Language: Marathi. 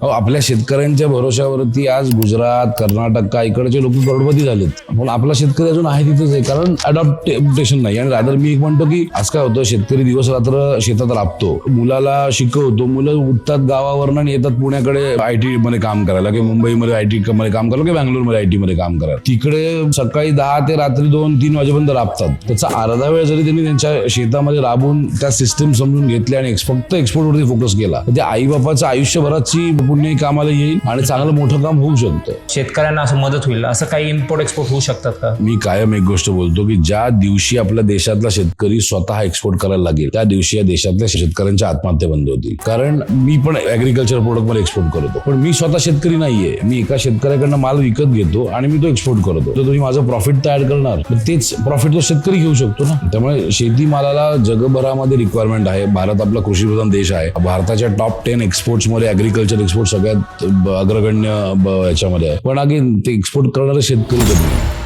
आपल्या शेतकऱ्यांच्या भरोशावरती आज गुजरात, कर्नाटक का इकडचे लोक करोडपती झालेत. पण आपला शेतकरी अजून आहे तिथेच आहे, कारण अडॉप्टेशन नाही. आणि रादर मी एक म्हणतो की आज काय होतं, शेतकरी दिवस रात्र शेतात राबतो, मुलाला शिकवतो, मुलं उठतात गावावरनं आणि येतात पुण्याकडे IT मध्ये काम करायला, किंवा मुंबईमध्ये IT मध्ये काम करायला, किंवा बँगलोरमध्ये IT मध्ये काम करायला. तिकडे सकाळी 10 ते रात्री 2-3 वाजेपर्यंत राबतात. त्याचा अर्धा वेळ जरी त्यांनी त्यांच्या शेतामध्ये राबून त्या सिस्टीम समजून घेतल्या आणि फक्त एक्सपोर्टवरती फोकस केला, तर आई बापाचं आयुष्यभराची पुण्य कामाला येईल आणि चांगलं मोठं काम होऊ शकतं. शेतकऱ्यांना असं मदत होईल, असं काही इम्पोर्ट एक्सपोर्ट होऊ शकतात का? मी कायम एक गोष्ट बोलतो की ज्या दिवशी आपल्या देशातला शेतकरी स्वतः एक्सपोर्ट करायला लागेल, त्या दिवशी या देशातल्या शेतकऱ्यांच्या आत्महत्या बंद होतील. कारण मी पण ऍग्रिकल्चर प्रोडक्ट मध्ये एक्सपोर्ट करतो, पण मी स्वतः शेतकरी नाहीये. मी एका शेतकऱ्याकडनं माल विकत घेतो आणि मी तो एक्सपोर्ट करतो. तर तुम्ही माझं प्रॉफिट तर ऍड करणार, तेच प्रॉफिट तो शेतकरी घेऊ शकतो ना. त्यामुळे शेतीमालाला जगभरामध्ये रिक्वायरमेंट आहे. भारत आपला कृषीप्रधान देश आहे. भारताच्या टॉप 10 एक्सपोर्ट्स मध्ये ऍग्रिकल्चर एक्सपोर्ट सगळ्यात अग्रगण्य याच्यामध्ये आहे. पण अगेन ते एक्सपोर्ट करणारे शेतकरी कमी.